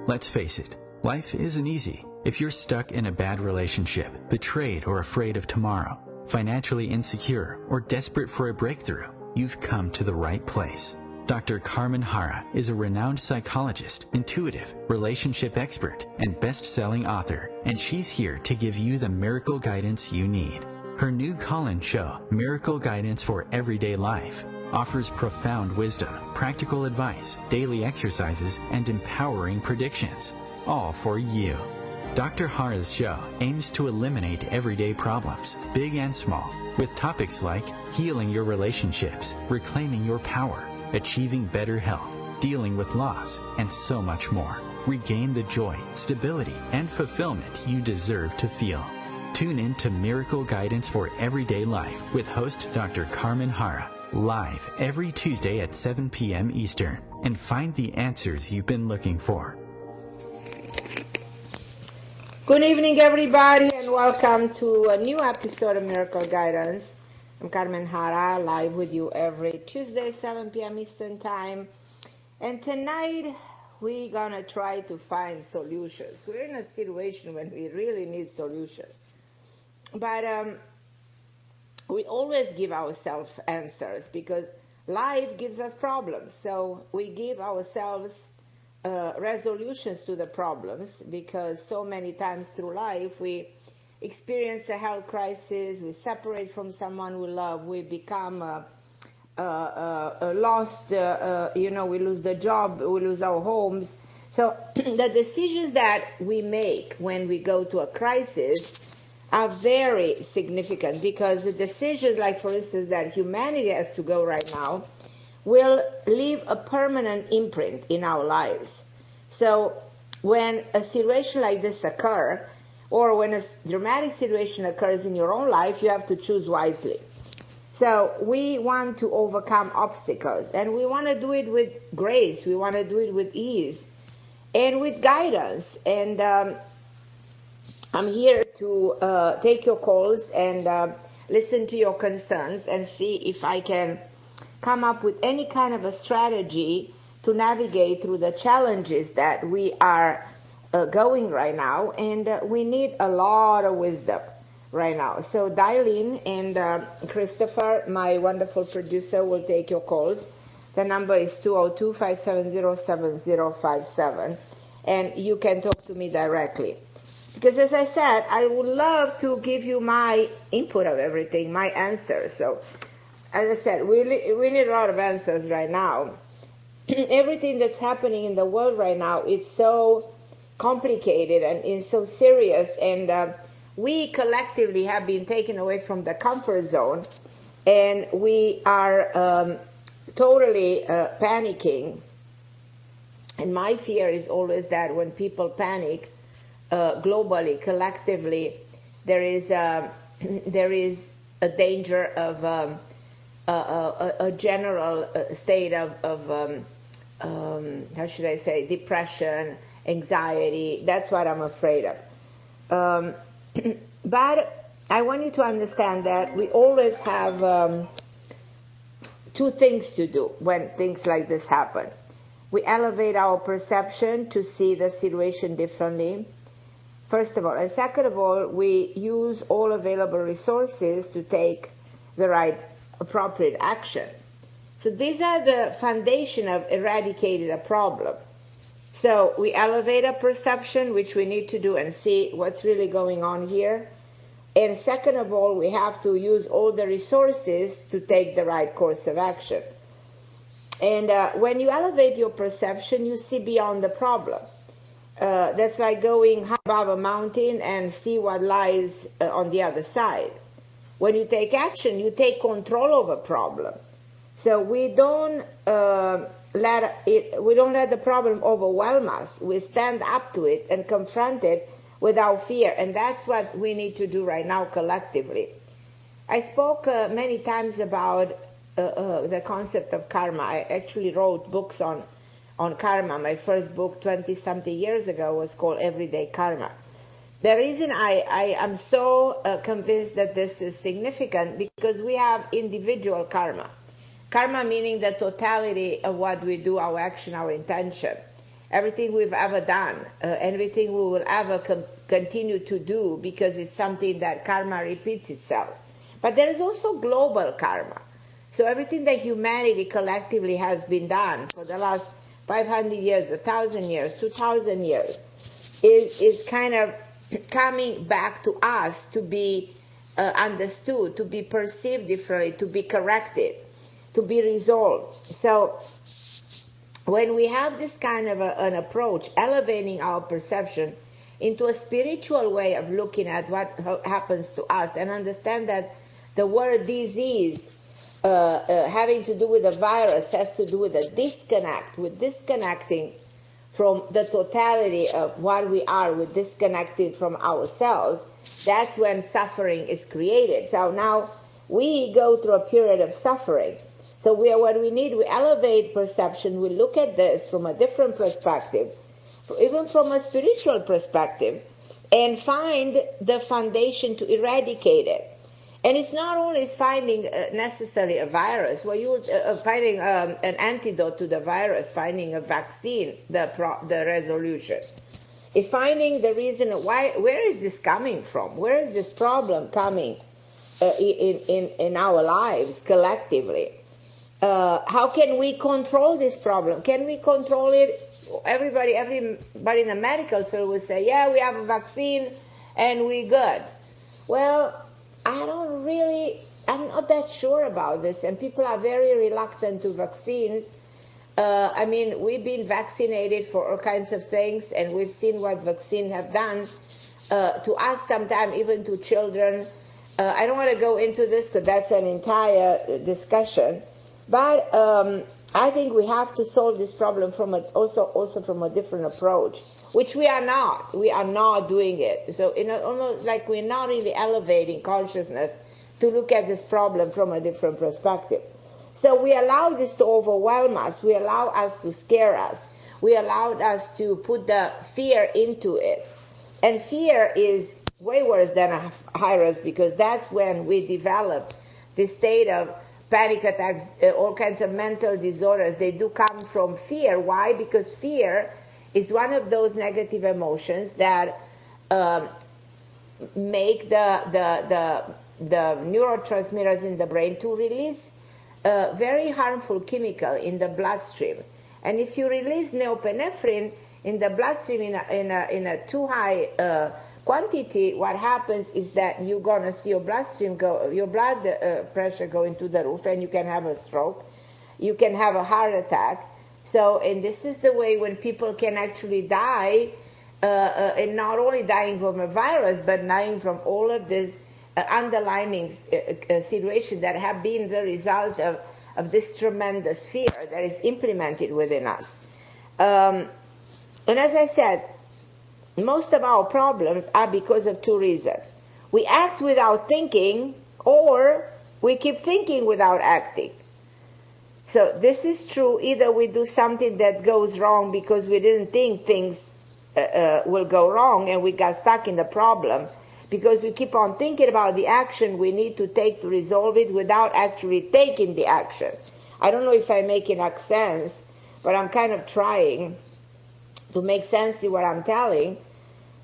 Let's face it, life isn't easy. If you're stuck in a bad relationship, betrayed or afraid of tomorrow, financially insecure, or desperate for a breakthrough, you've come to the right place. Dr. Carmen Harra is a renowned psychologist, intuitive, relationship expert, and best-selling author, and she's here to give you the miracle guidance you need. Her new call-in show, Miracle Guidance for Everyday Life, offers profound wisdom, practical advice, daily exercises, and empowering predictions, all for you. Dr. Harra's show aims to eliminate everyday problems, big and small, with topics like healing your relationships, reclaiming your power, achieving better health, dealing with loss, and so much more. Regain the joy, stability, and fulfillment you deserve to feel. Tune in to Miracle Guidance for Everyday Life with host Dr. Carmen Harra, live every Tuesday at 7 p.m. Eastern, and find the answers you've been looking for. Good evening, everybody, and welcome to a new episode of Miracle Guidance. I'm Carmen Harra, live with you every Tuesday, 7 p.m. Eastern Time. And tonight, we're going to try to find solutions. We're in a situation when we really need solutions. But we always give ourselves answers because life gives us problems. So we give ourselves resolutions to the problems because so many times through life we experience a health crisis, we separate from someone we love, we become lost, we lose the job, we lose our homes. So the decisions that we make when we go to a crisis are very significant because the decisions, like for instance, that humanity has to go right now, will leave a permanent imprint in our lives. So when a situation like this occurs, or when a dramatic situation occurs in your own life, you have to choose wisely. So we want to overcome obstacles, and we want to do it with grace. We want to do it with ease and with guidance. And I'm here to take your calls and listen to your concerns and see if I can come up with any kind of a strategy to navigate through the challenges that we are going right now. And we need a lot of wisdom right now. So dial in, and Christopher, my wonderful producer, will take your calls. The number is 202-570-7057. And you can talk to me directly. Because as I said, I would love to give you my input of everything, my answers. So as I said, we need a lot of answers right now. Everything that's happening in the world right now, it's so complicated and it's so serious. And we collectively have been taken away from the comfort zone. And we are totally panicking. And my fear is always that when people panic, globally, collectively, there is a danger of a general state of how should I say, depression, anxiety. That's what I'm afraid of. But I want you to understand that we always have two things to do when things like this happen. We elevate our perception to see the situation differently. First of all. And second of all, we use all available resources to take the right appropriate action. So these are the foundation of eradicating a problem. So we elevate a perception, which we need to do, and see what's really going on here. And second of all, we have to use all the resources to take the right course of action. And when you elevate your perception, you see beyond the problem. That's like going high above a mountain and see what lies on the other side. When you take action, you take control of a problem. So we don't let the problem overwhelm us. We stand up to it and confront it without fear, and that's what we need to do right now collectively. I spoke many times about the concept of karma. I actually wrote books on karma. My first book 20-something years ago was called Everyday Karma. The reason I am so convinced that this is significant because we have individual karma. Karma meaning the totality of what we do, our action, our intention. everything we've ever done, everything we will ever continue to do, because it's something that karma repeats itself. But there is also global karma. So everything that humanity collectively has been done for the last 500 years, 1,000 years, 2,000 years, is kind of coming back to us to be understood, to be perceived differently, to be corrected, to be resolved. So when we have this kind of an approach, elevating our perception into a spiritual way of looking at what happens to us, and understand that the word disease having to do with the virus has to do with a disconnect, with disconnecting from the totality of what we are, with disconnecting from ourselves. That's when suffering is created. So now we go through a period of suffering. So what we need, we elevate perception, we look at this from a different perspective, even from a spiritual perspective, and find the foundation to eradicate it. And it's not only finding necessarily a virus, well, you finding an antidote to the virus, finding a vaccine, the resolution. It's finding the reason why, where is this coming from? Where is this problem coming in our lives collectively? How can we control this problem? Can we control it? Everybody in the medical field will say, yeah, we have a vaccine and we're good. Well, I'm not that sure about this, and people are very reluctant to vaccines. We've been vaccinated for all kinds of things, and we've seen what vaccines have done to us, sometimes even to children. I don't want to go into this because that's an entire discussion. But I think we have to solve this problem also from a different approach, which we are not. We are not doing it. So almost like we're not really elevating consciousness to look at this problem from a different perspective. So we allow this to overwhelm us. We allow us to scare us. We allowed us to put the fear into it. And fear is way worse than a virus, because that's when we develop this state of panic attacks, all kinds of mental disorders. They do come from fear. Why? Because fear is one of those negative emotions that make the neurotransmitters in the brain to release a very harmful chemical in the bloodstream. And if you release norepinephrine in the bloodstream in a too high quantity, what happens is that you're going to see your blood pressure go into the roof, and you can have a stroke, you can have a heart attack. So, and this is the way when people can actually die, and not only dying from a virus, but dying from all of this underlying situation that have been the result of this tremendous fear that is implemented within us. And as I said, most of our problems are because of two reasons. We act without thinking, or we keep thinking without acting. So this is true. Either we do something that goes wrong because we didn't think things will go wrong, and we got stuck in the problem because we keep on thinking about the action we need to take to resolve it without actually taking the action. I don't know if I'm making sense, but I'm kind of trying to make sense of what I'm telling.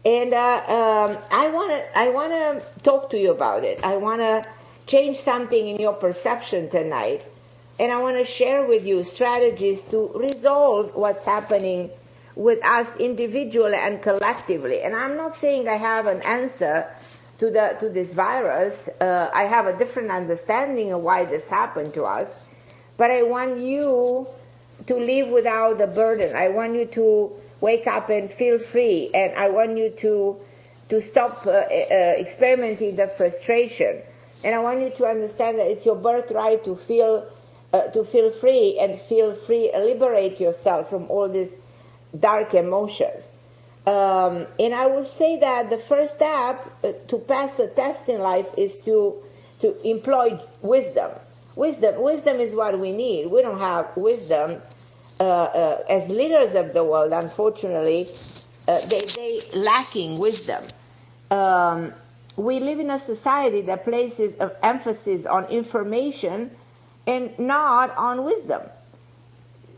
And I want to talk to you about it. I want to change something in your perception tonight. And I want to share with you strategies to resolve what's happening with us individually and collectively. And I'm not saying I have an answer to this virus. I have a different understanding of why this happened to us. But I want you to live without the burden. I want you to wake up and feel free, and I want you to stop experimenting the frustration, and I want you to understand that it's your birthright to feel free and liberate yourself from all these dark emotions. And I would say that the first step to pass a test in life is to employ wisdom. Wisdom is what we need. We don't have wisdom. As leaders of the world, unfortunately, they lacking wisdom. We live in a society that places emphasis on information and not on wisdom.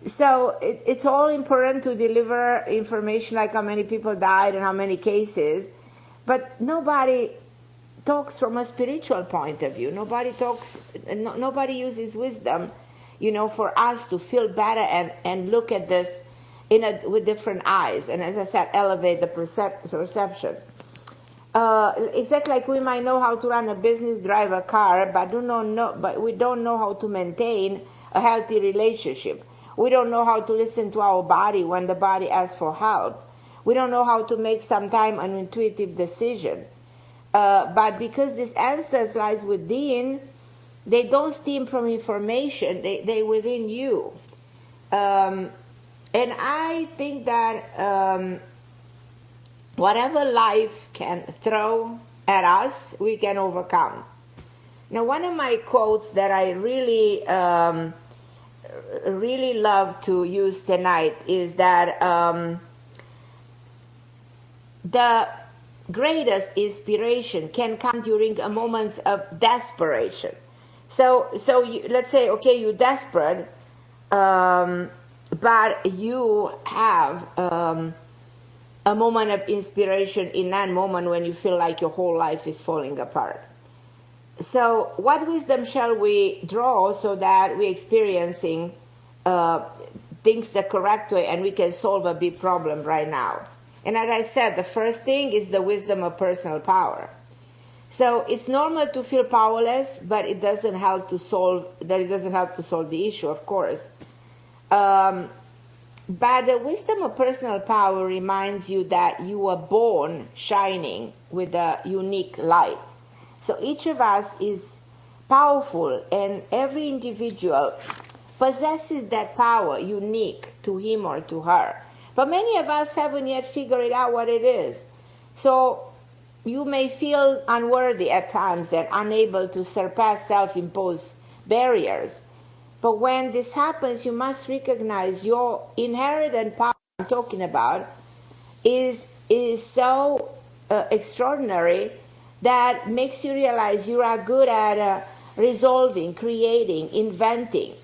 So it's all important to deliver information like how many people died and how many cases, but nobody talks from a spiritual point of view. Nobody uses wisdom, for us to feel better and look at this with different eyes. And as I said, elevate the perception. Exactly like we might know how to run a business, drive a car, but we don't know how to maintain a healthy relationship. We don't know how to listen to our body when the body asks for help. We don't know how to make sometimes an intuitive decision. But because these answers lies within, they don't stem from information. They within you. And I think that whatever life can throw at us, we can overcome. Now, one of my quotes that I really love to use tonight is that the greatest inspiration can come during a moment of desperation. So let's say, okay, you're desperate, but you have a moment of inspiration in that moment when you feel like your whole life is falling apart. So what wisdom shall we draw so that we're experiencing things the correct way and we can solve a big problem right now? And as I said, the first thing is the wisdom of personal power. So it's normal to feel powerless, but it doesn't help to solve the issue, of course. But the wisdom of personal power reminds you that you were born shining with a unique light. So each of us is powerful, and every individual possesses that power unique to him or to her. But many of us haven't yet figured out what it is. So you may feel unworthy at times and unable to surpass self-imposed barriers. But when this happens, you must recognize your inherent power I'm talking about is so extraordinary that makes you realize you are good at resolving, creating, inventing.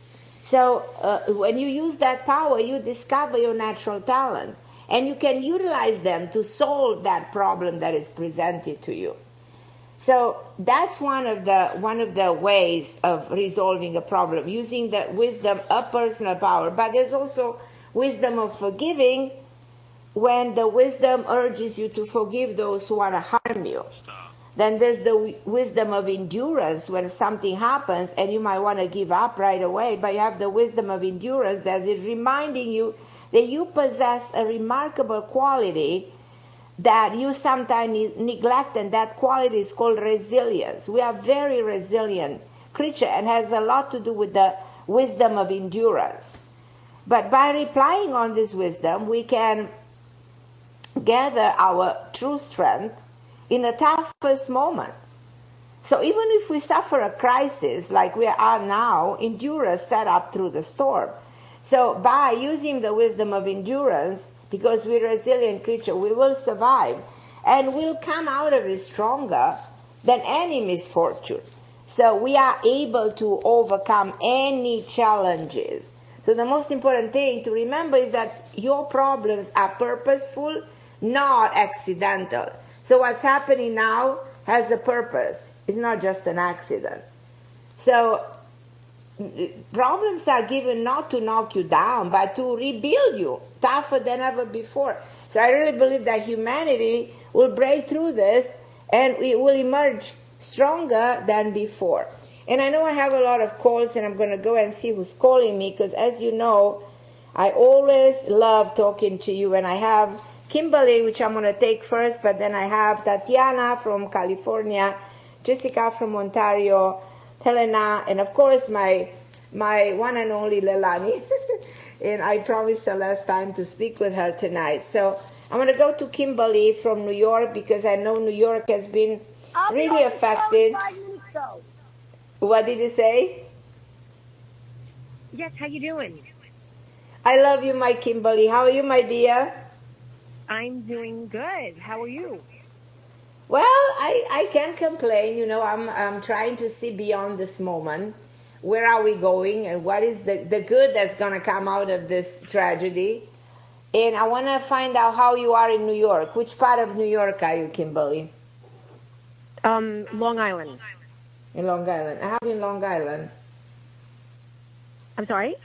So when you use that power, you discover your natural talent, and you can utilize them to solve that problem that is presented to you. So that's one of the ways of resolving a problem, using the wisdom of personal power. But there's also wisdom of forgiving, when the wisdom urges you to forgive those who want to harm you. Then there's the wisdom of endurance when something happens and you might want to give up right away, but you have the wisdom of endurance that is reminding you that you possess a remarkable quality that you sometimes neglect, and that quality is called resilience. We are very resilient creature and has a lot to do with the wisdom of endurance. But by relying on this wisdom, we can gather our true strength in the toughest moment. So even if we suffer a crisis like we are now, endurance set up through the storm. So by using the wisdom of endurance, because we're a resilient creature, we will survive and we'll come out of it stronger than any misfortune. So we are able to overcome any challenges. So the most important thing to remember is that your problems are purposeful, not accidental. So what's happening now has a purpose. It's not just an accident. So problems are given not to knock you down, but to rebuild you tougher than ever before. So I really believe that humanity will break through this and we will emerge stronger than before. And I know I have a lot of calls, and I'm going to go and see who's calling me, because as you know, I always love talking to you. And I have Kimberly, which I'm going to take first, but then I have Tatiana from California, Jessica from Ontario, Helena, and of course my one and only Lelani. And I promised her last time to speak with her tonight. So I'm going to go to Kimberly from New York, because I know New York has been really affected. What did you say? Yes, how you doing? I love you, my Kimberly. How are you, my dear? I'm doing good. How are you? Well, I can't complain. You know, I'm trying to see beyond this moment. where are we going and what is the good that's going to come out of this tragedy. And I want to find out how you are in New York. Which part of New York are you, Kimberly? Long Island. In Long Island. How's in Long Island? I'm sorry?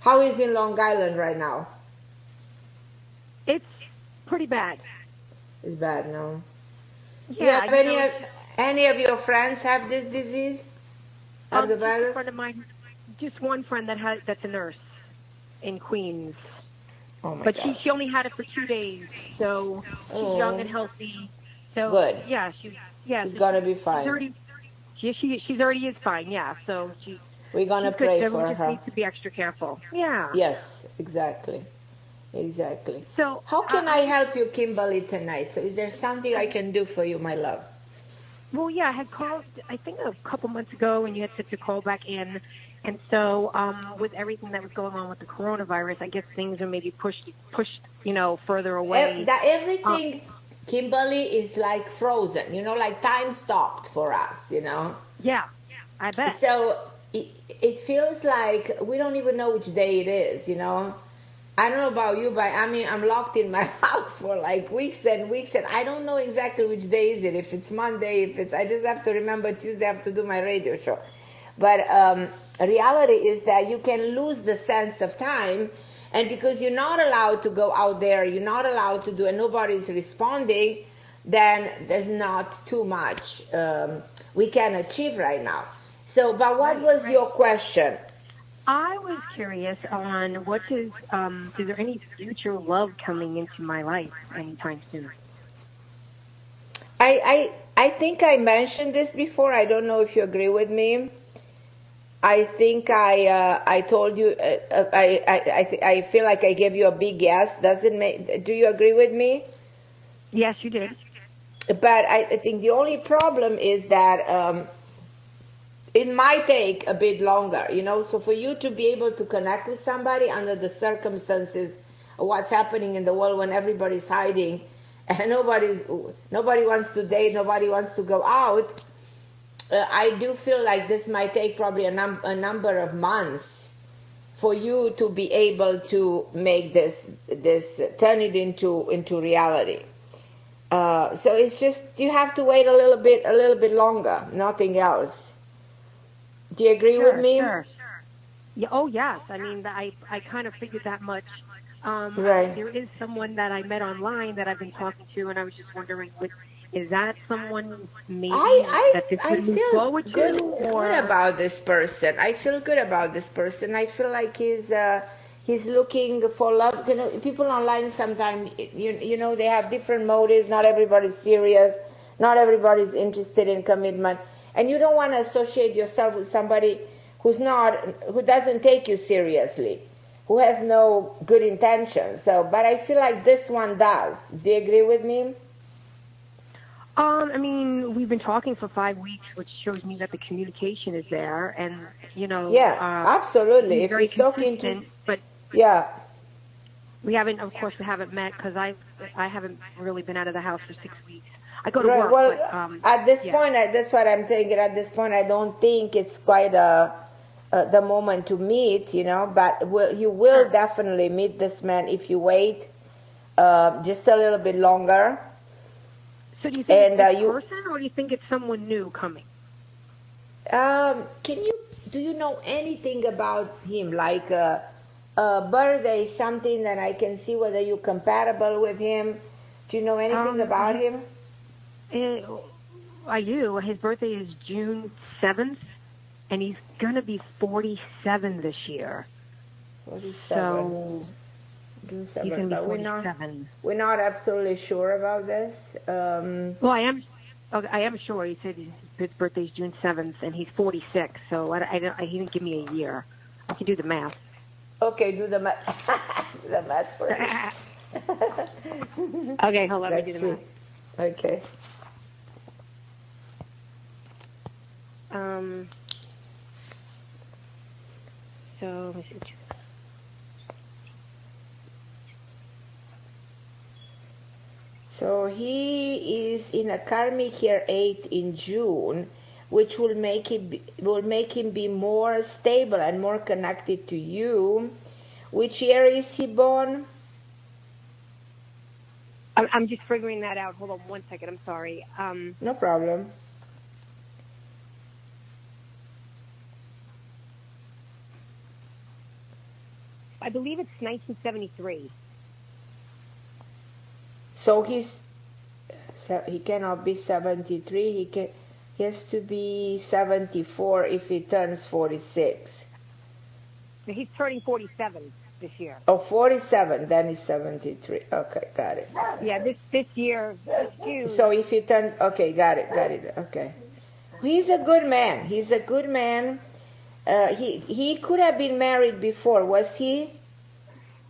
How is in Long Island right now? It's pretty bad. It's bad, no? Yeah. Do you have any of your friends have this disease? Have the virus? Just a friend of mine, just one friend that's a nurse in Queens. Oh my but gosh. she only had it for 2 days, so she's young and healthy. So good. Yeah, she's gonna be fine. She's already is fine. Yeah, so we're gonna pray for her. We just need to be extra careful. Yeah. Yes, exactly. So how can I help you, Kimberly, tonight? So is there something I can do for you, my love? Well, yeah, I had called, I think a couple months ago, and you had said to call back in. And so with everything that was going on with the coronavirus, I guess things are maybe pushed, further away. Everything, Kimberly, is like frozen, like time stopped for us, Yeah, I bet. So it feels like we don't even know which day it is, I don't know about you, but I'm locked in my house for like weeks and weeks, and I don't know exactly which day is it. If it's Monday, I just have to remember Tuesday I have to do my radio show. But reality is that you can lose the sense of time, and because you're not allowed to go out there, you're not allowed to do, and nobody's responding, then there's not too much we can achieve right now. So, but what was your question? I was curious on is there any future love coming into my life anytime soon? I think I mentioned this before. I don't know if you agree with me. I think I told you. I feel like I gave you a big yes. Do you agree with me? Yes, you did. But I think the only problem is that it might take a bit longer, So for you to be able to connect with somebody under the circumstances of what's happening in the world when everybody's hiding and nobody wants to date, nobody wants to go out, I do feel like this might take probably a number of months for you to be able to make this turn it into reality. So it's just you have to wait a little bit longer, nothing else. Do you agree with me? Sure. Yeah. Oh, yes. I kind of figured that much. Right. There is someone that I met online that I've been talking to, and I was just wondering, is that someone maybe that this could move forward to? Good about this person. I feel good about this person. I feel like he's looking for love. People online sometimes, they have different motives. Not everybody's serious. Not everybody's interested in commitment. And you don't want to associate yourself with somebody who doesn't take you seriously, who has no good intentions. But I feel like this one does. Do you agree with me? We've been talking for 5 weeks, which shows me that the communication is there, and Yeah, absolutely. If he's talking to, but yeah, we haven't met because I haven't really been out of the house for 6 weeks. I go to work. Well, but, at this point, that's what I'm thinking. At this point, I don't think it's quite the moment to meet, But you will definitely meet this man if you wait just a little bit longer. So do you think it's a person, or do you think it's someone new coming? Do you know anything about him, like a birthday, something that I can see whether you're compatible with him? Do you know anything about him? I do. His birthday is June 7th, and he's going to be 47 this year. 47. So He's going to be 47. We're not absolutely sure about this. Well, I am sure. He said his birthday is June 7th, and he's 46. So he didn't give me a year. I can do the math. Okay, do the math. Do the math for me. Okay, hold on. Let me do the math. Okay. So let me see. So he is in a karmic year 8 in June, which will make him be more stable and more connected to you. Which year is he born? I'm just figuring that out. Hold on one second. I'm sorry. No problem. I believe it's 1973. So he cannot be 73. He has to be 74 if he turns 46. He's turning 47 this year. Oh, 47, then he's 73. Okay, got it. Yeah, this year, June. So if he turns, okay, got it, okay. He's a good man. He could have been married before, was he?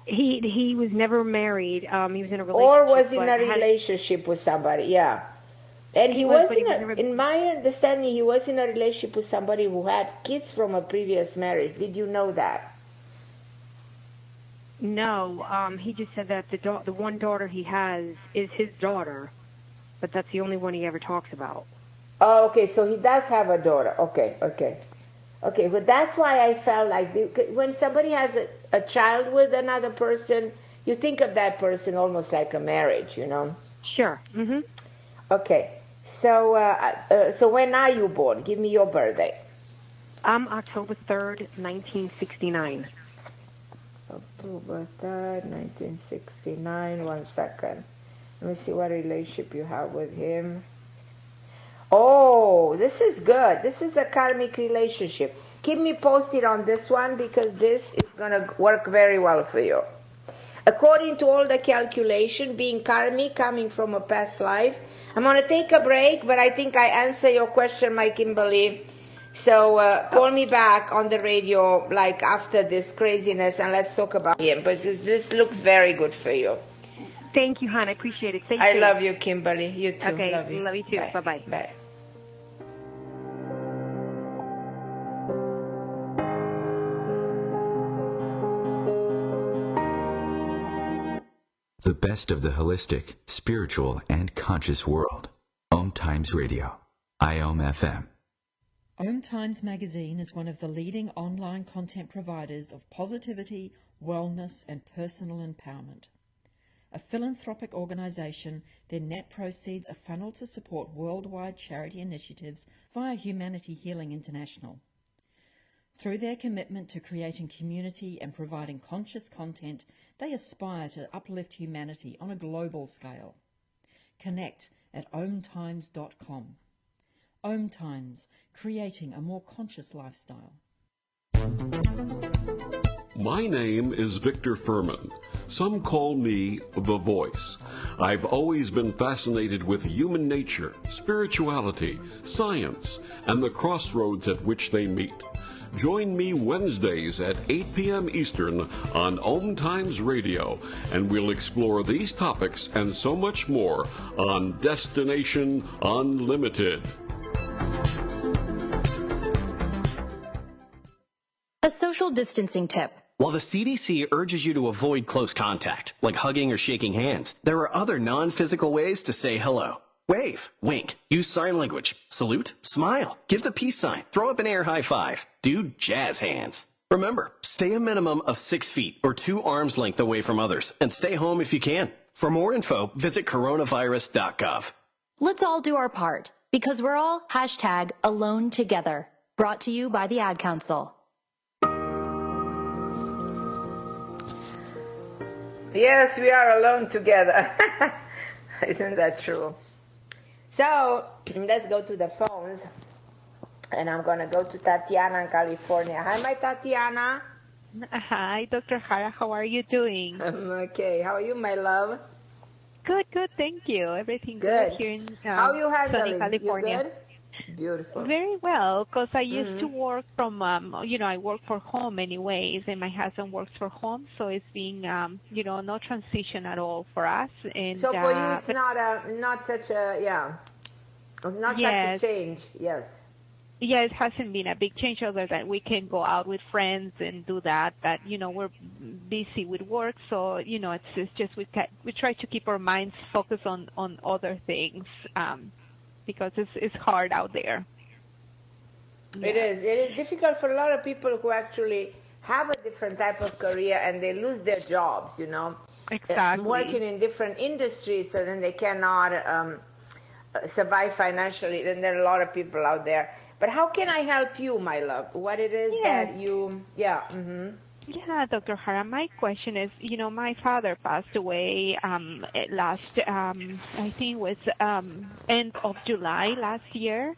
He was never married. He was in a relationship. Or was in a relationship with somebody, yeah. And he was in my understanding, he was in a relationship with somebody who had kids from a previous marriage. Did you know that? No, he just said that the one daughter he has is his daughter, but that's the only one he ever talks about. Oh, okay, so he does have a daughter. Okay, but that's why I felt like when somebody has a child with another person, you think of that person almost like a marriage, you know? Sure. Mm-hmm. Okay, so when are you born? Give me your birthday. I'm October 3rd, 1969. October 3rd, 1969. 1 second. Let me see what relationship you have with him. Oh, this is good. This is a karmic relationship. Keep me posted on this one because this is going to work very well for you. According to all the calculation, being karmic, coming from a past life, I'm going to take a break, but I think I answer your question, my Kimberly. So call me back on the radio like after this craziness and let's talk about him. But this looks very good for you. Thank you, hon. I appreciate it. Thank you. I love you, Kimberly. You too. Okay, love you too. Bye. Bye-bye. Bye. The best of the holistic, spiritual, and conscious world. OMTimes Radio. IOM FM. OMTimes magazine is one of the leading online content providers of positivity, wellness, and personal empowerment. A philanthropic organization, their net proceeds are funneled to support worldwide charity initiatives via Humanity Healing International. Through their commitment to creating community and providing conscious content, they aspire to uplift humanity on a global scale. Connect at omtimes.com. OMTimes, creating a more conscious lifestyle. My name is Victor Furman. Some call me The Voice. I've always been fascinated with human nature, spirituality, science, and the crossroads at which they meet. Join me Wednesdays at 8 p.m. Eastern on OMTimes Radio, and we'll explore these topics and so much more on Destination Unlimited. A social distancing tip. While the CDC urges you to avoid close contact, like hugging or shaking hands, there are other non-physical ways to say hello. Wave, wink, use sign language, salute, smile, give the peace sign, throw up an air high five, do jazz hands. Remember, stay a minimum of 6 feet or 2 arms length away from others, and stay home if you can. For more info, visit coronavirus.gov. Let's all do our part, because we're all #AloneTogether. Brought to you by the Ad Council. Yes, we are alone together. Isn't that true? So let's go to the phones, and I'm going to go to Tatiana in California. Hi, my Tatiana. Hi, Dr. Harra. How are you doing? I'm okay. How are you, my love? Good. Thank you. Everything good here in How you handling? sunny California. You good? Beautiful. Very well, because I used to work from, I work for home anyways, and my husband works for home, so it's been, no transition at all for us. And so for you, it's not such a such a change. Yes. Yeah, it hasn't been a big change other than we can go out with friends and do that. But we're busy with work, so it's just we try to keep our minds focused on other things. Because it's hard out there. It is. It is difficult for a lot of people who actually have a different type of career and they lose their jobs, Exactly. Working in different industries, so then they cannot survive financially. Then there are a lot of people out there. But how can I help you, my love? What it is that you, Yeah, Dr. Harra, my question is, my father passed away last, I think it was end of July last year.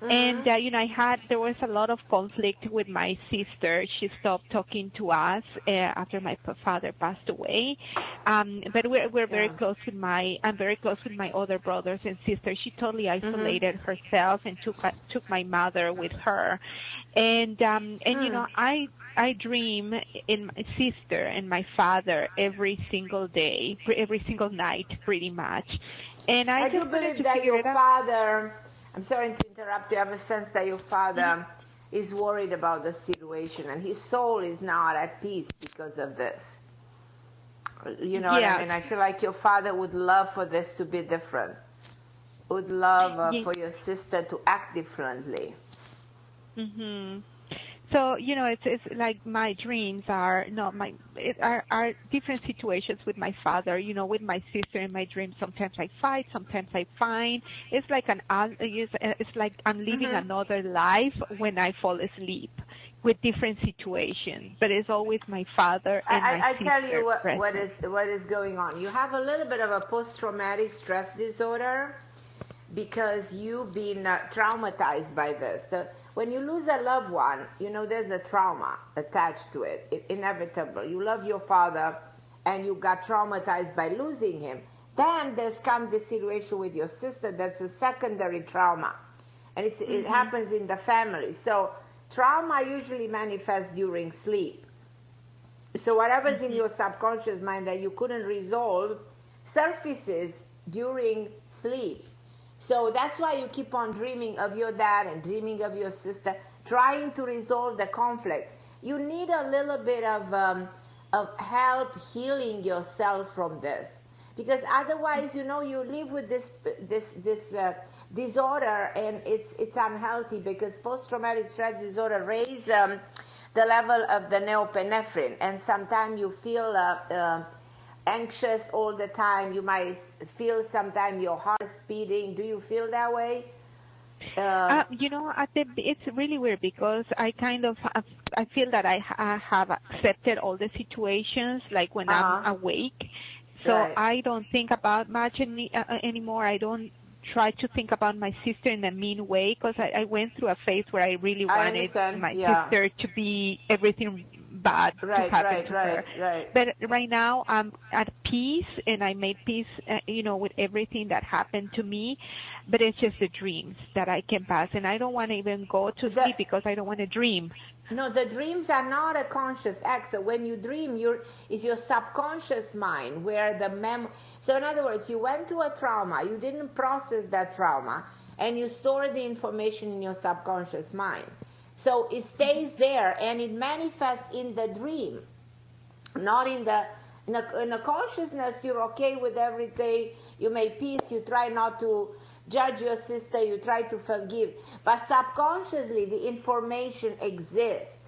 And, there was a lot of conflict with my sister. She stopped talking to us after my father passed away. But we're very close with I'm very close with my other brothers and sisters. She totally isolated herself and took my mother with her. And I dream in my sister and my father every single day, every single night, pretty much. And I do believe that your father, I'm sorry to interrupt you, I have a sense that your father is worried about the situation and his soul is not at peace because of this. You know what I mean? I feel like your father would love for this to be different, would love for your sister to act differently. So, it's like my dreams are different situations with my father. With my sister in my dreams, sometimes I fight, sometimes I find. It's like it's like I'm living another life when I fall asleep with different situations. But it's always my father and my sister. I tell you what is going on. You have a little bit of a post-traumatic stress disorder because you've been traumatized by this. When you lose a loved one, there's a trauma attached to it. It's inevitable. You love your father and you got traumatized by losing him. Then there's come this situation with your sister that's a secondary trauma. And it happens in the family. So trauma usually manifests during sleep. So whatever's in your subconscious mind that you couldn't resolve surfaces during sleep. So that's why you keep on dreaming of your dad and dreaming of your sister, trying to resolve the conflict. You need a little bit of help healing yourself from this, because otherwise, you live with this disorder, and it's unhealthy, because post-traumatic stress disorder raises the level of the norepinephrine, and sometimes you feel anxious all the time. You might feel sometimes your heart is beating. Do you feel that way? It's really weird because I feel that I have accepted all the situations, like when I'm awake. So I don't think about much anymore. I don't try to think about my sister in a mean way, because I went through a phase where I really wanted my sister to be everything bad to happen to her. Right. But right now I'm at peace, and I made peace, with everything that happened to me. But it's just the dreams that I can pass, and I don't want to even go to sleep because I don't want to dream. No, the dreams are not a conscious act. So when you dream, it's your subconscious mind where the So in other words, you went to a trauma, you didn't process that trauma, and you store the information in your subconscious mind. So it stays there, and it manifests in the dream, not in the consciousness. You're okay with everything. You make peace. You try not to judge your sister. You try to forgive. But subconsciously, the information exists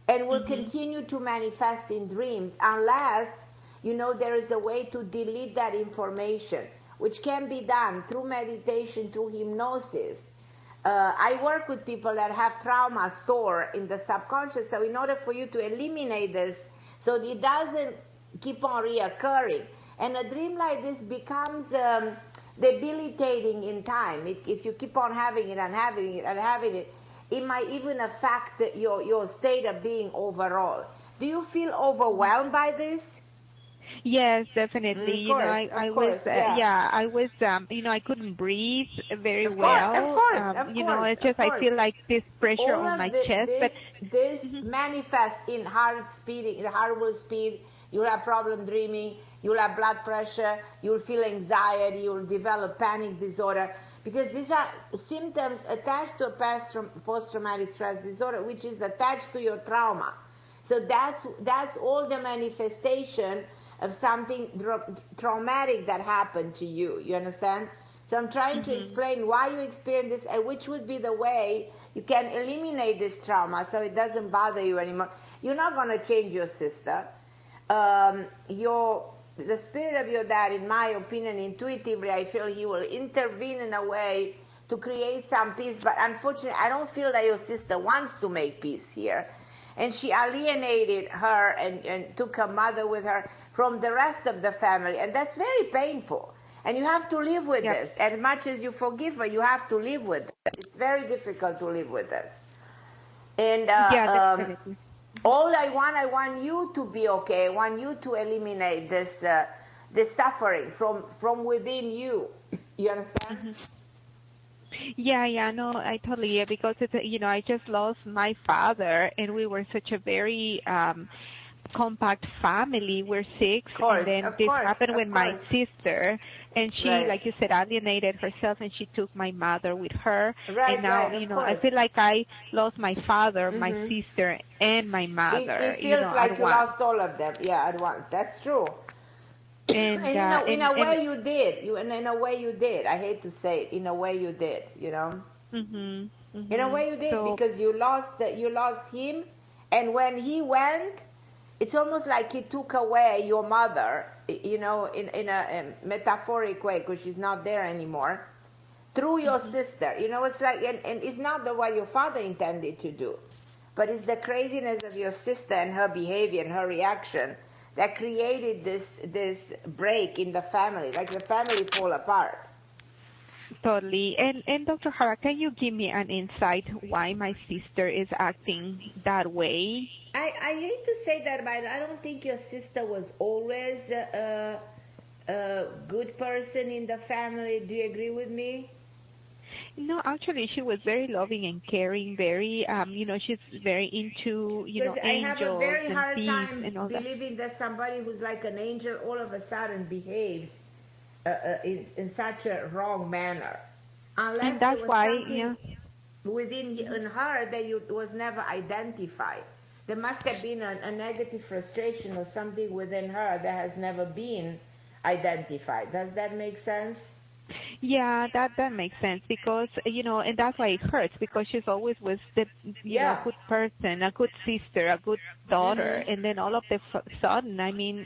and will continue to manifest in dreams unless, there is a way to delete that information, which can be done through meditation, through hypnosis. I work with people that have trauma stored in the subconscious. So in order for you to eliminate this so it doesn't keep on reoccurring, and a dream like this becomes debilitating in time. If you keep on having it and having it and having it, it might even affect your state of being overall. Do you feel overwhelmed by this? Yes, definitely. I couldn't breathe very well. Of course. It's just I feel like this pressure on my chest. This manifests in heart speed, heart will speed. You'll have problem dreaming. You'll have blood pressure. You'll feel anxiety. You'll develop panic disorder, because these are symptoms attached to a post-traumatic stress disorder, which is attached to your trauma. So that's all the manifestation of something traumatic that happened to you. You understand? So I'm trying to explain why you experience this and which would be the way You can eliminate this trauma so it doesn't bother you anymore. You're not going to change your sister. The spirit of your dad, in my opinion, intuitively, I feel he will intervene in a way to create some peace. But unfortunately, I don't feel that your sister wants to make peace here. And she alienated her and took her mother with her from the rest of the family. And that's very painful. And you have to live with this. As much as you forgive her, you have to live with it. It's very difficult to live with this. And definitely. all I want you to be okay. I want you to eliminate this suffering from within you. You understand? Mm-hmm. Yeah, no, I totally get, because it's I just lost my father, and we were such a very compact family. We're six, and then this happened with my sister, and she, like you said, alienated herself, and she took my mother with her. And now, I feel like I lost my father, my sister, and my mother. It feels like you lost all of them, at once. That's true. And in a way you did. In a way you did. I hate to say it. In a way you did. In a way you did, because you lost him, and when he went, it's almost like he took away your mother, in a metaphoric way, because she's not there anymore, through your sister. It's like, and it's not what your father intended to do, but it's the craziness of your sister and her behavior and her reaction that created this break in the family, like the family fall apart. Totally. And Dr. Harra, can you give me an insight why my sister is acting that way? I hate to say that, but I don't think your sister was always a good person in the family. Do you agree with me? No, actually, she was very loving and caring. Very, she's very into, angels I have a very hard time and all believing that somebody who's like an angel all of a sudden behaves in such a wrong manner, unless there was something within in her that was never identified. There must have been a negative frustration or something within her that has never been identified. Does that make sense? Yeah, that makes sense, because and that's why it hurts, because she's always was the good person, a good sister, a good daughter, and then all of the sudden,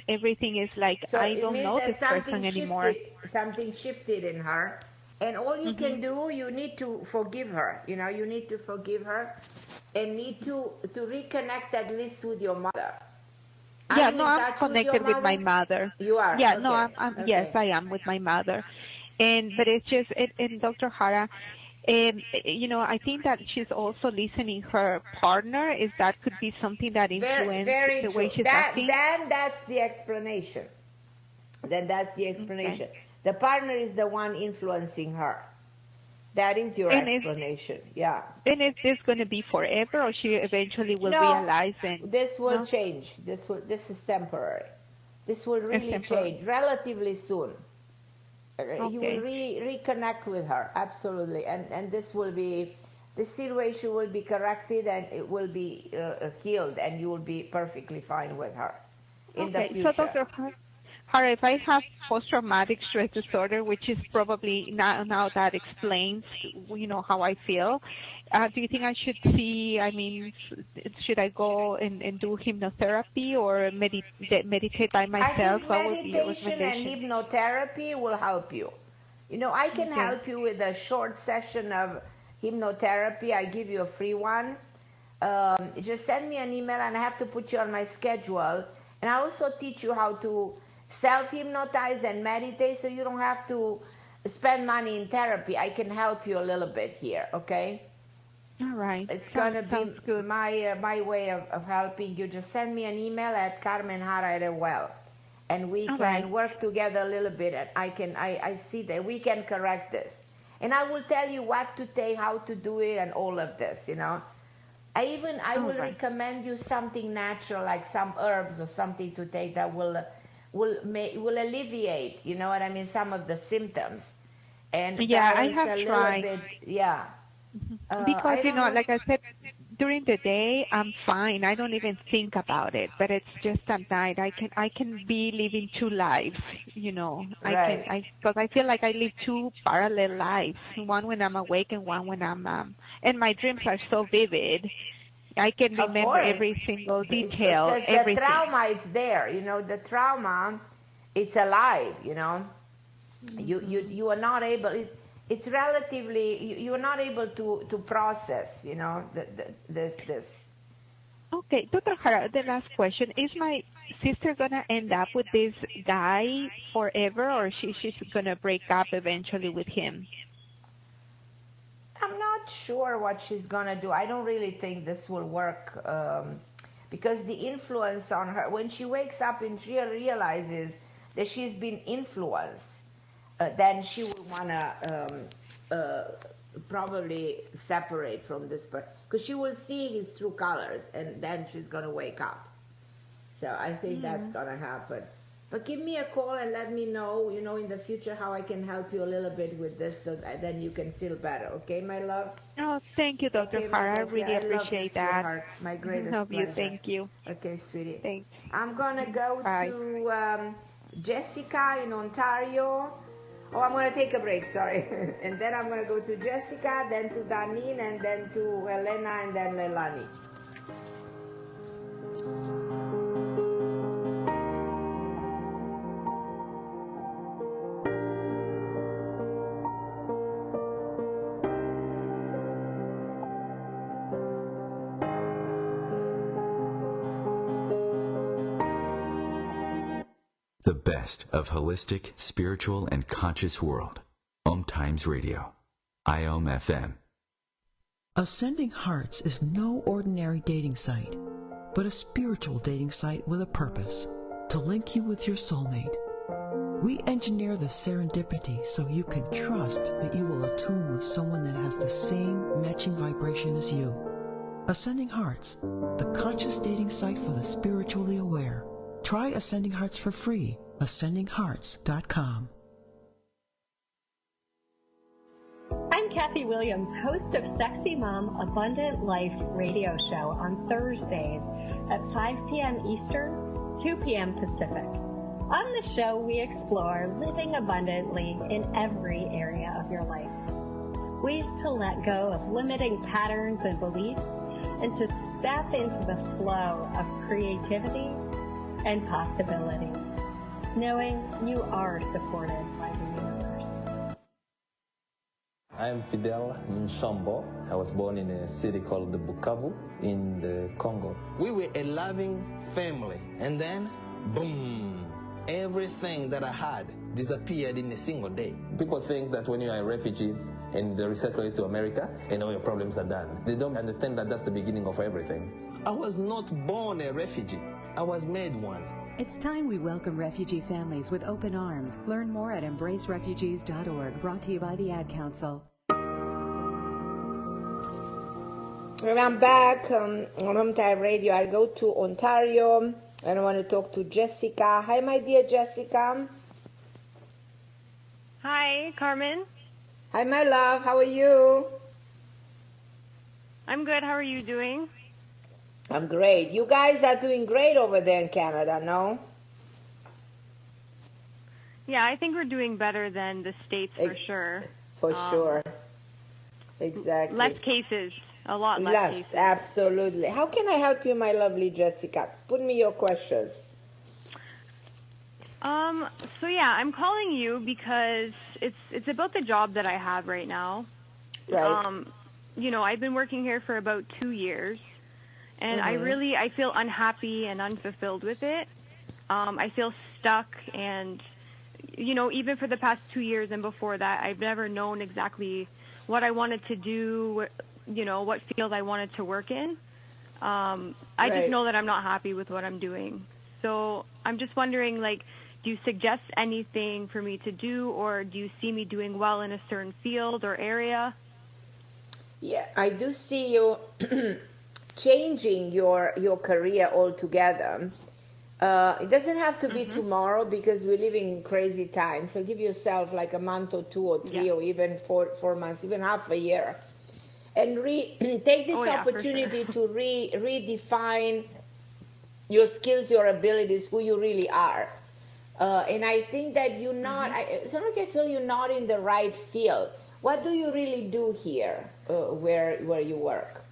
everything is like, so I don't know this person anymore. Something shifted in her, and all you can do, you need to forgive her. You need to forgive her, and need to reconnect at least with your mother. I'm connected with my mother. You are? Yeah, okay. No, I'm okay. Yes, I am with my mother. But it's just, and Dr. Harra, I think that she's also listening her partner. Is that could be something that influenced the way she's acting? Then that's the explanation. Okay. The partner is the one influencing her. That is your explanation. And is this going to be forever, or she eventually will realize? This will change. This is temporary. This will really change relatively soon. Okay. You will reconnect with her, absolutely, and this situation will be corrected, and it will be healed, and you will be perfectly fine with her in the future. So, Dr. Harra, if I have post-traumatic stress disorder, which is probably now that explains, how I feel, do you think I should should I go and do hypnotherapy or meditate by myself? I think meditation and hypnotherapy will help you. I can help you with a short session of hypnotherapy. I give you a free one. Just send me an email, and I have to put you on my schedule. And I also teach you how to self-hypnotize and meditate, so you don't have to spend money in therapy. I can help you a little bit here, okay? All right. It's going to be my way of helping you. Just send me an email at Carmen Harra, and we can work together a little bit, and I see that we can correct this. And I will tell you what to take, how to do it, and all of this, I will recommend you something natural, like some herbs or something to take that will alleviate, some of the symptoms. And I have tried. Bit, because like I said, during the day, I'm fine. I don't even think about it. But it's just at night. I can be living two lives, you know. Right. Because I feel like I live two parallel lives. One when I'm awake and one when I'm and my dreams are so vivid. I can Of remember course, every single detail, because the everything. trauma is there. The trauma, it's alive. You are not able. It's relatively you are not able to process. This. Okay, Dr. Harra, the last question. Is my sister going to end up with this guy forever, or she's going to break up eventually with him? I'm not sure what she's gonna do. I don't really think this will work because the influence on her, when she wakes up and she realizes that she's been influenced, then she will wanna probably separate from this person because she will see his true colors, and then she's gonna wake up. So I think that's gonna happen. But give me a call and let me know, in the future how I can help you a little bit with this, so that then you can feel better. Okay, my love? Oh, thank you, Dr. Okay, Harra. I my really I love you, appreciate that. sweetheart. My greatest Love you. pleasure. Thank you. Okay, sweetie. Thanks. I'm gonna go Bye. to Jessica in Ontario. Oh, I'm gonna take a break, sorry. And then I'm gonna go to Jessica, then to Danine, and then to Elena, and then Leilani. The best of holistic, spiritual, and conscious world. OMTimes Radio. IOM FM. Ascending Hearts is no ordinary dating site, but a spiritual dating site with a purpose, to link you with your soulmate. We engineer the serendipity so you can trust that you will attune with someone that has the same matching vibration as you. Ascending Hearts, the conscious dating site for the spiritually aware. Try Ascending Hearts for free. AscendingHearts.com. I'm Kathy Williams, host of Sexy Mom Abundant Life radio show on Thursdays at 5 p.m. Eastern, 2 p.m. Pacific. On the show, we explore living abundantly in every area of your life. Ways to let go of limiting patterns and beliefs and to step into the flow of creativity and possibility, knowing you are supported by the universe. I am Fidel Nshambo. I was born in a city called the Bukavu in the Congo. We were a loving family, and then, boom, everything that I had disappeared in a single day. People think that when you are a refugee and they resettle you to America, and all your problems are done. They don't understand that that's the beginning of everything. I was not born a refugee. I was made one. It's time we welcome refugee families with open arms. Learn more at embracerefugees.org, brought to you by the Ad Council. And I'm back on OMTimes Radio. I go to Ontario and I want to talk to Jessica. Hi, my dear Jessica. Hi, Carmen. Hi, my love. How are you? I'm good. How are you doing? I'm great. You guys are doing great over there in Canada, no? Yeah, I think we're doing better than the States for sure. For sure. Exactly. Less cases. A lot less cases. Absolutely. How can I help you, my lovely Jessica? Put me your questions. So yeah, I'm calling you because it's about the job that I have right now. Right. I've been working here for about 2 years. And I feel unhappy and unfulfilled with it. I feel stuck, and, even for the past 2 years and before that, I've never known exactly what I wanted to do, what field I wanted to work in. I just know that I'm not happy with what I'm doing. So I'm just wondering, do you suggest anything for me to do, or do you see me doing well in a certain field or area? Yeah, I do see you changing your career altogether. It doesn't have to be tomorrow because we're living in crazy times. So give yourself like a month or 2 or 3 or even 4 months, even half a year. and take this opportunity to redefine your skills, your abilities, who you really are. And I think that you're not, it's not like I feel you're not in the right field. What do you really do here where you work?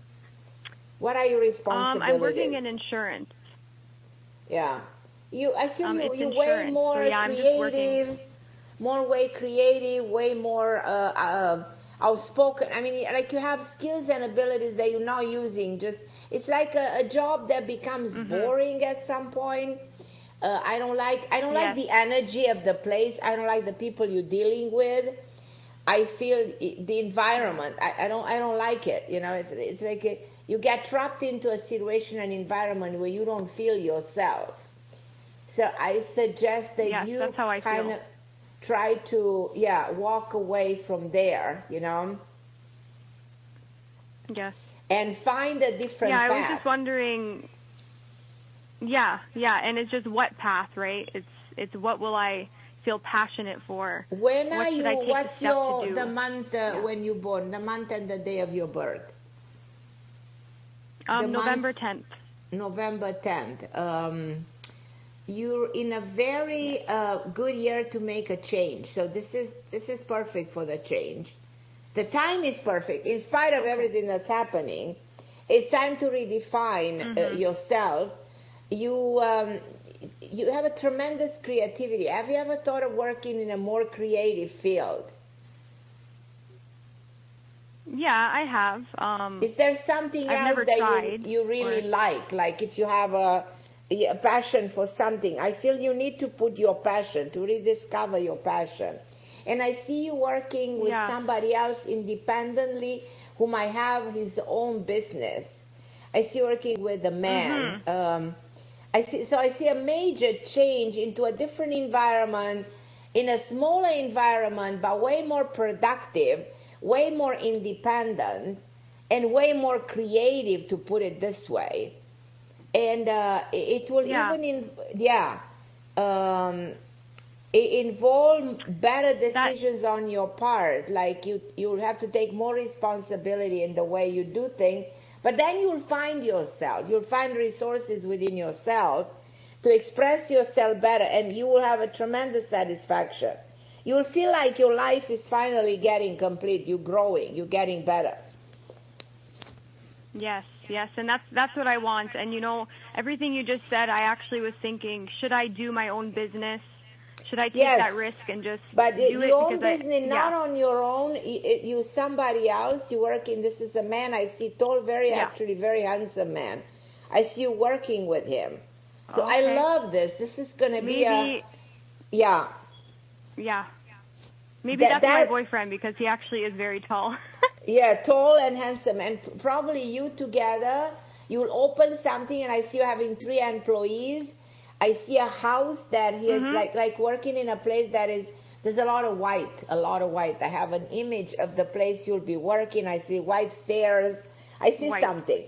What are your responsibilities? I'm working in insurance. Yeah. I feel you're way insurance. more So, yeah, creative, way more outspoken. I mean, like you have skills and abilities that you're not using. It's like a job that becomes boring at some point. I don't like the energy of the place. I don't like the people you're dealing with. I feel the environment. I don't like it. You know, it's like you get trapped into a situation, an environment where you don't feel yourself. So I suggest that you kind of try to walk away from there. You know. Yes. And find a different path. Yeah, I was just wondering. Yeah, and it's just what path, right? It's what will I feel passionate for? When are you? What's the month when you born? The month and the day of your birth? November 10th. November 10th. You're in a very good year to make a change. So this is perfect for the change. The time is perfect. In spite of everything that's happening, it's time to redefine yourself. You have a tremendous creativity. Have you ever thought of working in a more creative field? Yeah, I have. Is there something else that you really like? Like if you have a passion for something, I feel you need to put your passion, to rediscover your passion. And I see you working with somebody else independently who might have his own business. I see you working with a man. I see a major change into a different environment, in a smaller environment, but way more productive, way more independent, and way more creative, to put it this way. And it will involve better decisions on your part. Like you'll have to take more responsibility in the way you do things. But then you'll find yourself. You'll find resources within yourself to express yourself better, and you will have a tremendous satisfaction. You'll feel like your life is finally getting complete. You're growing. You're getting better. Yes, and that's what I want. And you know, everything you just said, I actually was thinking, should I do my own business? Should I take that risk and just do it? Your own business, not on your own. You somebody else. You work in. This is a man I see, tall, actually very handsome man. I see you working with him. So I love this. This is going to be Yeah. Maybe that's my boyfriend, because he actually is very tall. Yeah, tall and handsome, and probably you together. You'll open something, and I see you having 3 employees. I see a house that he is like working in a place that there's a lot of white. I have an image of the place you'll be working. I see white stairs. I see something.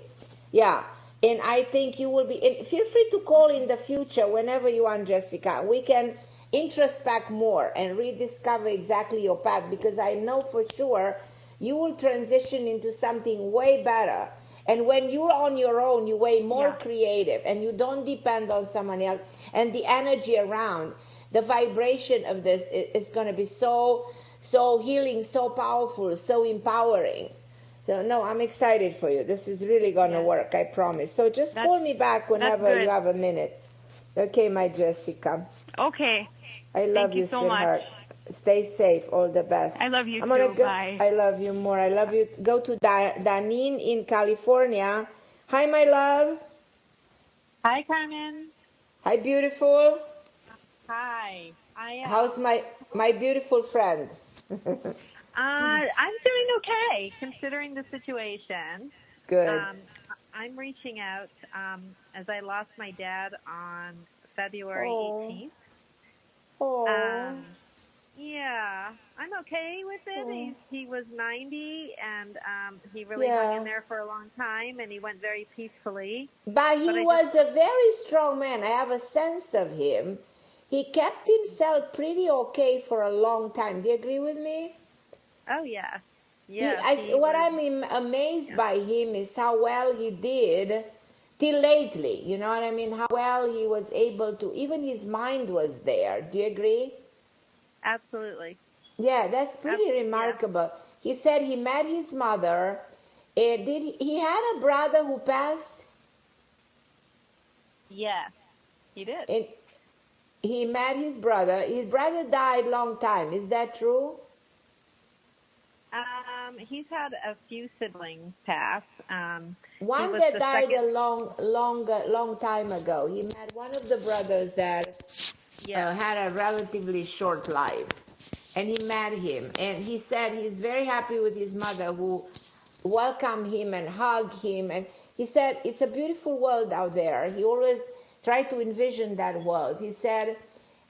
Yeah. And I think you will be, and feel free to call in the future whenever you want, Jessica. We can introspect more and rediscover exactly your path, because I know for sure you will transition into something way better. And when you're on your own, you're way more creative, and you don't depend on someone else. And the energy around, the vibration of this is going to be so healing, so powerful, so empowering. So, no, I'm excited for you. This is really going to work, I promise. So just call me back whenever you have a minute. Okay, my Jessica. Okay. I love you, so sweetheart. Much. Stay safe. All the best. I love you too. Bye. I love you more. I love you. Go to Danine in California. Hi, my love. Hi, Carmen. Hi, beautiful. Hi. How's my beautiful friend? I'm doing okay, considering the situation. Good. I'm reaching out as I lost my dad on February 18th. Oh. Yeah, I'm okay with it. He was 90, and he really hung in there for a long time, and he went very peacefully. But he was a very strong man. I have a sense of him. He kept himself pretty okay for a long time. Do you agree with me? Oh, yeah. What I'm amazed by him is how well he did till lately. You know what I mean? How well he was able to, even his mind was there. Do you agree? Absolutely. Yeah, that's pretty remarkable. Yeah. He said he met his mother. He had a brother who passed? Yes, he did. And he met his brother. His brother died long time. Is that true? He's had a few siblings pass. One that died a long time ago. He met one of the brothers that had a relatively short life. And he met him. And he said he's very happy with his mother who welcomed him and hugged him. And he said it's a beautiful world out there. He always tried to envision that world. He said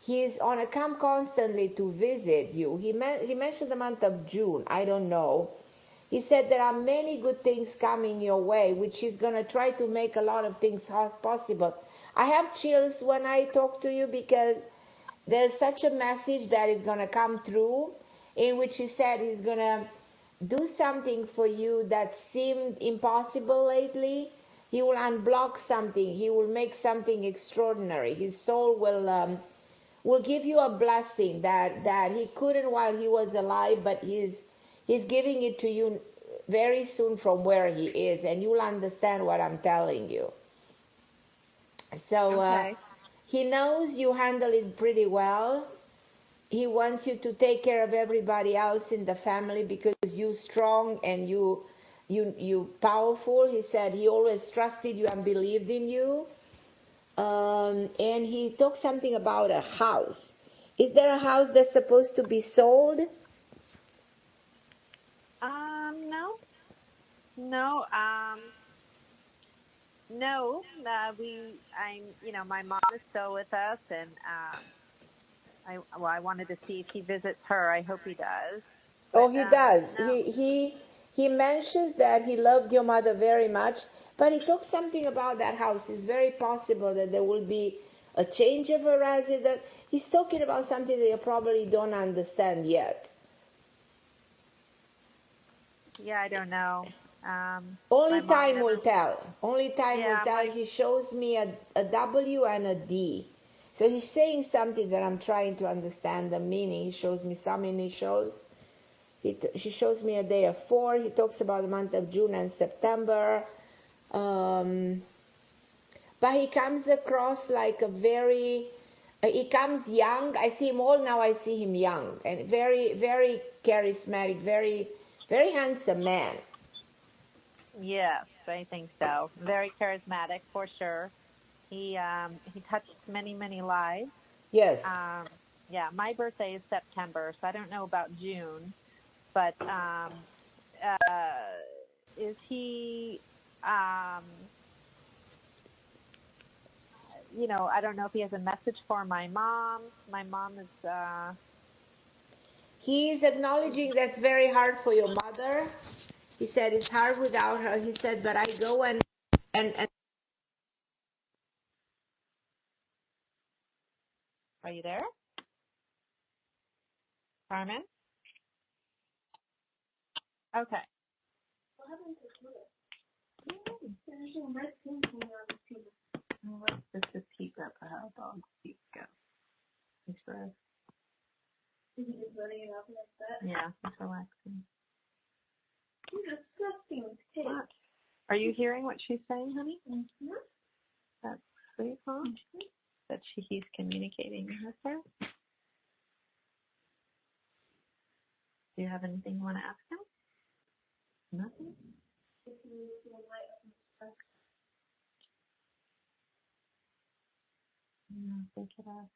he's on a come constantly to visit you. He mentioned the month of June. I don't know. He said there are many good things coming your way, which he's going to try to make a lot of things possible. I have chills when I talk to you because there's such a message that is going to come through in which he said he's going to do something for you that seemed impossible lately. He will unblock something. He will make something extraordinary. His soul will give you a blessing that he couldn't while he was alive, but he's giving it to you very soon from where he is, and you'll understand what I'm telling you. So he knows you handle it pretty well. He wants you to take care of everybody else in the family because you're strong and you powerful. He said he always trusted you and believed in you. And he talked something about a house. Is there a house that's supposed to be sold? No. My mom is still with us, and I wanted to see if he visits her. I hope he does. But, he does. No. He mentions that he loved your mother very much, but he talks something about that house. It's very possible that there will be a change of a resident. He's talking about something that you probably don't understand yet. Yeah, I don't know. Only time will tell. Only time will tell. He shows me a W and a D. So he's saying something that I'm trying to understand the meaning. He shows me some initials. She shows me a day of 4. He talks about the month of June and September. But he comes across like a very... he comes young. I see him old now. I see him young. And very, very charismatic, very, very handsome man. Yes, I think so. Very charismatic, for sure. He touched many, many lives. Yes. My birthday is September, so I don't know about June. But is he, I don't know if he has a message for my mom. My mom is... He's acknowledging that's very hard for your mother. He said it's hard without her. He said, but I go and Are you there? Carmen? Okay. Let's just keep up how dogs keep go. Is he just running it up like that? Yeah, it's relaxing. Disgusting. What? Are you hearing what she's saying, honey? Mm-hmm. That's sweet, huh? Mm-hmm. That he's communicating with her. Do you have anything you want to ask him? Nothing? No, they could ask.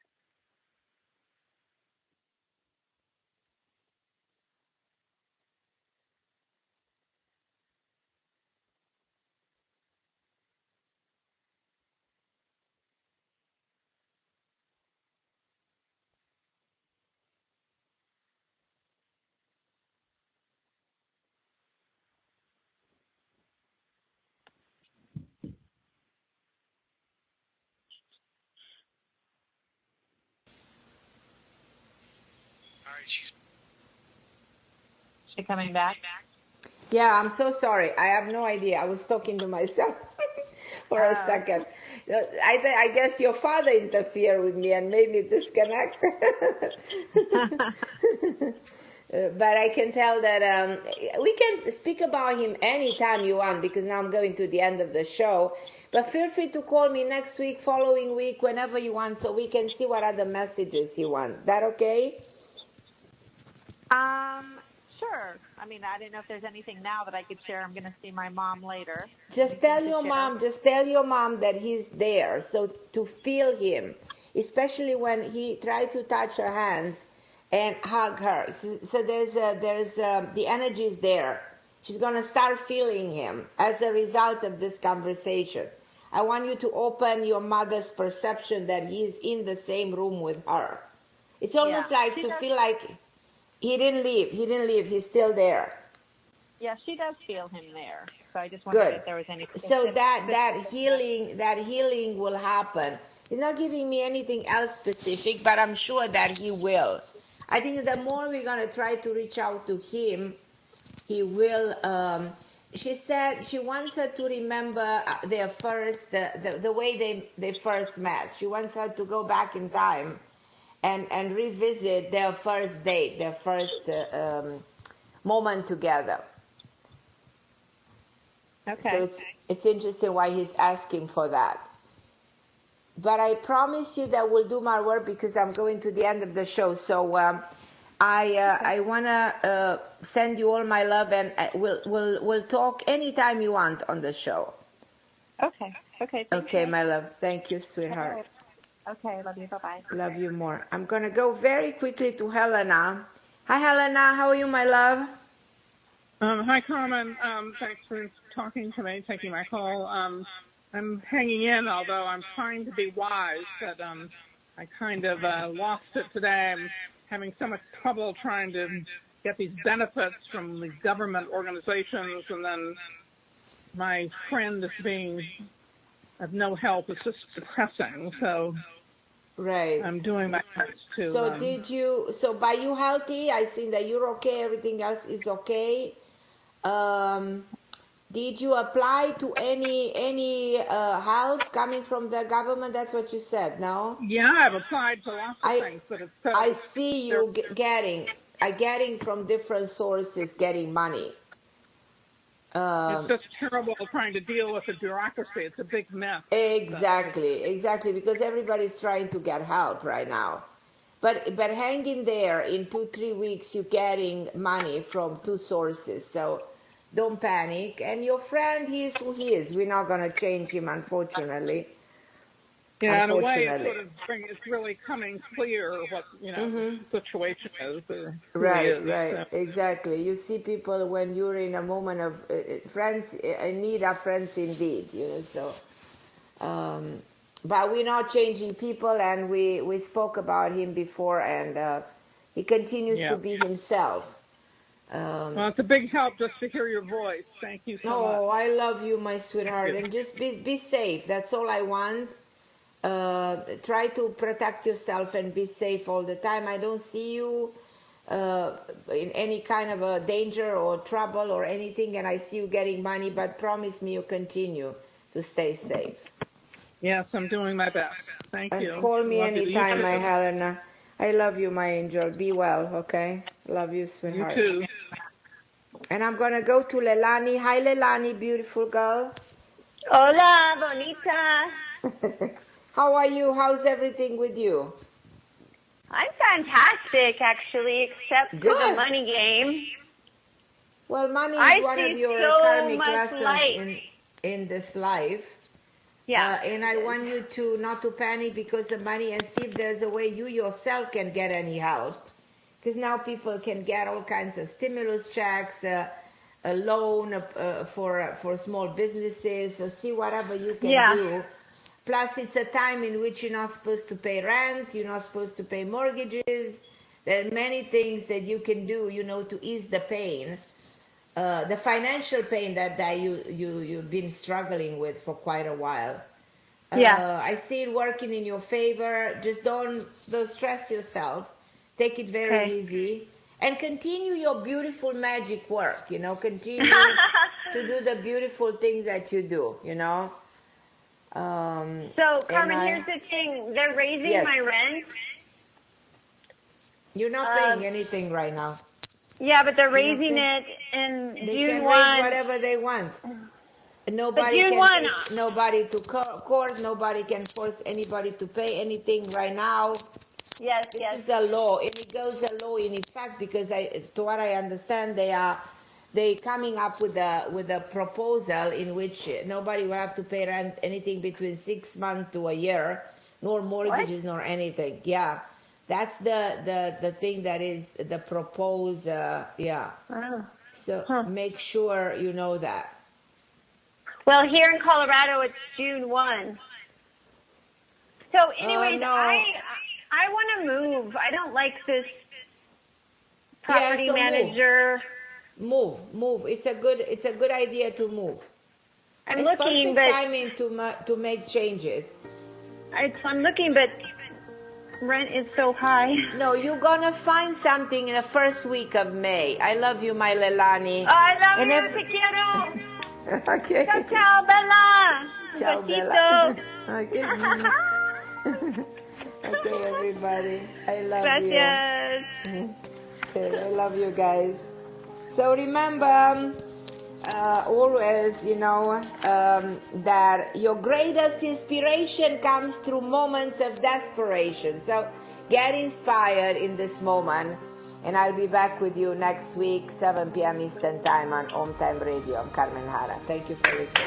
All right, she's coming back? Yeah, I'm so sorry. I have no idea. I was talking to myself for a second. I guess your father interfered with me and made me disconnect. But I can tell that we can speak about him anytime you want, because now I'm going to the end of the show. But feel free to call me next week, following week, whenever you want, so we can see what other messages you want. That okay? Sure. I mean, I don't know if there's anything now that I could share. I'm going to see my mom later. Just tell your mom that he's there, so to feel him, especially when he tried to touch her hands and hug her. So there's the energy is there. She's going to start feeling him as a result of this conversation. I want you to open your mother's perception that he's in the same room with her. It's almost like to feel like he didn't leave. He's still there. Yeah, she does feel him there. So I just wondered if there was any. So that healing will happen. He's not giving me anything else specific, but I'm sure that he will. I think the more we're going to try to reach out to him, he will. She said she wants her to remember their first, the way they first met. She wants her to go back in time and revisit their first date, their first moment together. Okay. So it's interesting why he's asking for that. But I promise you that we'll do my work, because I'm going to the end of the show. So I wanna send you all my love, and we'll talk anytime you want on the show. Okay. Okay. Okay, my love. Thank you, sweetheart. Okay. Love you. Bye-bye. Love you more. I'm gonna go very quickly to Helena. Hi, Helena. How are you, my love? Hi, Carmen. Thanks for talking to me, taking my call. I'm hanging in, although I'm trying to be wise, but I kind of lost it today. I'm having so much trouble trying to get these benefits from the government organizations, and then my friend is being of no help. It's just depressing. So right, I'm doing my best to. So so are you healthy? I think that you're okay. Everything else is okay. Did you apply to any help coming from the government? That's what you said, no? Yeah, I've applied to lots of things, but it's so. I see you getting from different sources, getting money. It's just terrible trying to deal with the bureaucracy. It's a big mess. Exactly, because everybody's trying to get help right now. But hang in there. In 2-3 weeks, you're getting money from 2 sources. So don't panic. And your friend, he is who he is. We're not going to change him, unfortunately. Yeah, in a way, it's really coming clear what the situation is. Right, exactly. You see people when you're in a moment of friends in need are friends indeed. So. But we're not changing people, and we spoke about him before, and he continues to be himself. Well, it's a big help just to hear your voice. Thank you so much. Oh, I love you, my sweetheart, and just be safe. That's all I want. Try to protect yourself and be safe all the time. I don't see you in any kind of a danger or trouble or anything, and I see you getting money, but promise me you continue to stay safe. Yes, I'm doing my best. Thank you. And call me anytime, my Helena. I love you, my angel. Be well, okay? Love you, sweetheart. You too. And I'm going to go to Leilani. Hi, Leilani, beautiful girl. Hola, bonita. How are you? How's everything with you? I'm fantastic, actually, except for the money game. Well, money is one of your karmic lessons in this life. Yeah. And I want you to not to panic because of money, and see if there's a way you yourself can get any help. Because now people can get all kinds of stimulus checks, a loan for small businesses, so see whatever you can do. Plus, it's a time in which you're not supposed to pay rent, you're not supposed to pay mortgages. There are many things that you can do, to ease the pain. The financial pain that you've been struggling with for quite a while. I see it working in your favor. Just don't stress yourself. Take it very easy. And continue your beautiful magic work, you know, continue to do the beautiful things that you do, you know. So, Carmen, here's the thing. They're raising my rent. You're not paying anything right now. Yeah, but they're raising it in they June 1. They can raise whatever they want. Nobody can take nobody to court. Nobody can force anybody to pay anything right now. Yes, this is a law, and it goes a law in effect because to what I understand, they coming up with a proposal in which nobody will have to pay rent anything between 6 months to a year, nor mortgages nor anything. Yeah, that's the thing that is the proposed. So make sure you know that. Well, here in Colorado, it's June 1. So, anyways, I want to move. I don't like this property manager. Move. It's a good idea to move. I'm looking, but timing to make changes. I'm looking, but rent is so high. No, you're gonna find something in the first week of May. I love you, my Lelani. Oh, I love you, te quiero. Okay. Ciao, Bella. Ciao, Bella. Okay. Okay, everybody. I love you. Okay, I love you guys. So remember, always, you know, that your greatest inspiration comes through moments of desperation. So get inspired in this moment. And I'll be back with you next week, 7 p.m. Eastern Time on OMTime Radio. I'm Carmen Harra. Thank you for listening.